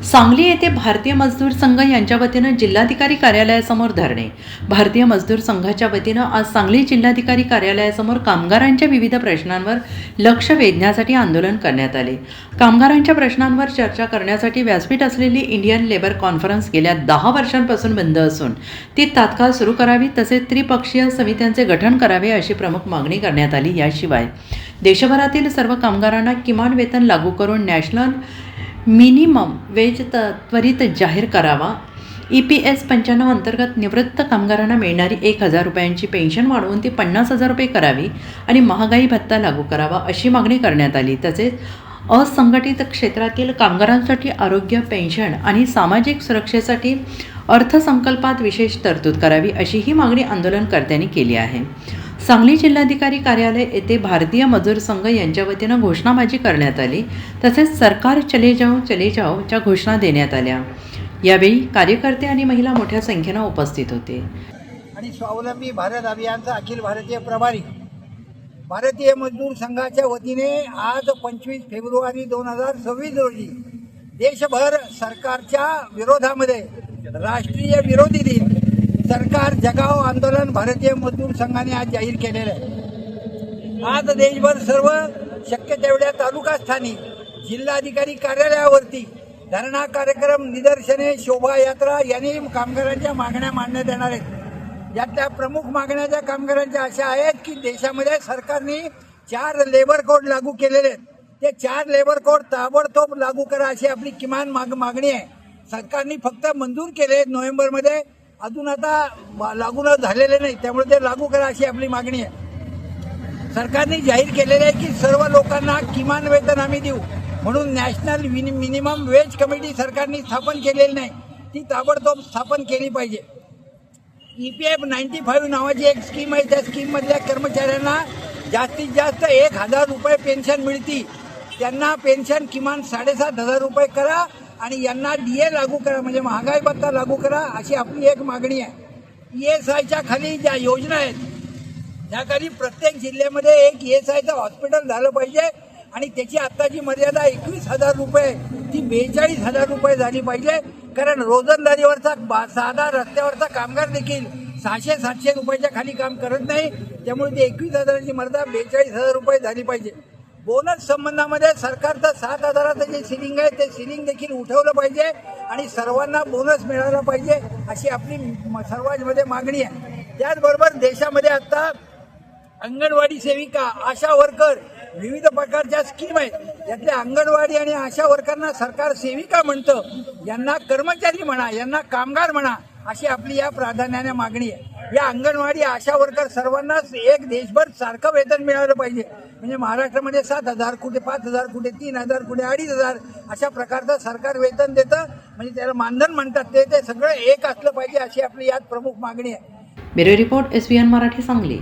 सांगली येथे भारतीय मजदूर संघ यांच्या वतीनं जिल्हाधिकारी कार्यालयासमोर धरणे. भारतीय मजदूर संघाच्या वतीनं आज सांगली जिल्हाधिकारी कार्यालयासमोर कामगारांच्या विविध प्रश्नांवर लक्ष वेधण्यासाठी आंदोलन करण्यात आले. कामगारांच्या प्रश्नांवर चर्चा करण्यासाठी व्यासपीठ असलेली इंडियन लेबर कॉन्फरन्स गेल्या 10 वर्षांपासून बंद असून ती तात्काळ सुरू करावी, तसेच त्रिपक्षीय समित्यांचे गठन करावे अशी प्रमुख मागणी करण्यात आली. याशिवाय देशभरातील सर्व कामगारांना किमान वेतन लागू करून नॅशनल मिनिमम वेज त्वरित जाहीर करावा. EPS 95 अंतर्गत निवृत्त कामगारांना मिळणारी 1,000 रुपयांची पेन्शन वाढवून ती 50,000 रुपये करावी आणि महागाई भत्ता लागू करावा अशी मागणी करण्यात आली. तसेच असंघटित क्षेत्रातील कामगारांसाठी आरोग्य, पेन्शन आणि सामाजिक सुरक्षेसाठी अर्थसंकल्पात विशेष तरतूद करावी अशी ही मागणी आंदोलनकर्त्यांनी केली आहे. सांगली जिल्हाधिकारी कार्यालय येथे भारतीय मजूर संघ यांच्या वतीनं घोषणाबाजी करण्यात आली. तसेच सरकार चले जाओ च्या घोषणा देण्यात आल्या. यावेळी कार्यकर्ते आणि महिला मोठ्या संख्येनं उपस्थित होते. आणि स्वावलंबी भारत अभियानचा अखिल भारतीय प्रभारी भारतीय मजदूर संघाच्या वतीने आज 25 फेब्रुवारी 2026 रोजी देशभर सरकारच्या विरोधामध्ये राष्ट्रीय विरोधी दिन सरकार जगाओ आंदोलन भारतीय मजदूर संघाने आज जाहीर केलेलं आहे. आज देशभर सर्व शक्य तेवढ्या तालुकास्थानी जिल्हाधिकारी कार्यालयावरती धरणा कार्यक्रम, निदर्शने, शोभायात्रा यांनी कामगारांच्या मागण्या मांडण्यात येणार आहेत. यातल्या प्रमुख मागण्या कामगारांच्या अशा आहेत की देशामध्ये सरकारने 4 लेबर कोड लागू केलेले आहेत. ते 4 लेबर कोड ताबडतोब लागू करा अशी आपली किमान मागणी आहे. सरकारने फक्त मंजूर केले नोव्हेंबरमध्ये, अजून आता लागू न झालेले नाही, त्यामुळे ते लागू करा अशी आपली मागणी आहे. सरकारने जाहीर केलेले आहे की सर्व लोकांना किमान वेतन आम्ही देऊ म्हणून नॅशनल मिनिमम वेज कमिटी सरकारने स्थापन केलेली नाही, ती ताबडतोब स्थापन केली पाहिजे. EPF 95 नावाची एक स्कीम आहे. त्या स्कीममधल्या कर्मचाऱ्यांना जास्तीत जास्त 1,000 रुपये पेन्शन मिळती. त्यांना पेन्शन किमान 7,500 रुपये करा आणि यांना DA लागू करा, म्हणजे महागाई भत्ता लागू करा अशी आपली एक मागणी आहे. ESIच्या खाली ज्या योजना आहेत त्याखाली प्रत्येक जिल्ह्यामध्ये एक ESIचं हॉस्पिटल झालं पाहिजे आणि त्याची आत्ताची मर्यादा 21,000 रुपये ती 42,000 रुपये झाली पाहिजे. कारण रोजंदारीवरचा साधा रस्त्यावरचा कामगार देखील 600-700 रुपयाच्या खाली काम करत नाही, त्यामुळे ती 21,000ची मर्यादा 42,000 रुपये झाली पाहिजे. बोनस संबंधामध्ये सरकारचं 7,000चं जे सिलिंग आहे ते सिलिंग देखील उठवलं पाहिजे आणि सर्वांना बोनस मिळाला पाहिजे अशी आपली सर्वांमध्ये मागणी आहे. त्याचबरोबर देशामध्ये आता अंगणवाडी सेविका, आशा वर्कर, विविध प्रकारच्या स्कीम आहेत. यातल्या अंगणवाडी आणि आशा वर्करना सरकार सेविका म्हणतं, यांना कर्मचारी म्हणा, यांना कामगार म्हणा अशी आपली या प्राधान्याने मागणी आहे. या अंगणवाडी, आशा वर्कर सर्वांनाच एक देशभर सारखं वेतन मिळालं पाहिजे. म्हणजे महाराष्ट्रामध्ये 7,000, कुठे 5,000, कुठे 3,000, कुठे 2,500 अशा प्रकारचं सरकार वेतन देतं, म्हणजे त्याला मानधन म्हणतात. ते सगळं एक असलं पाहिजे अशी आपली यात प्रमुख मागणी आहे. Bureau report SVN Marathi, Sangli.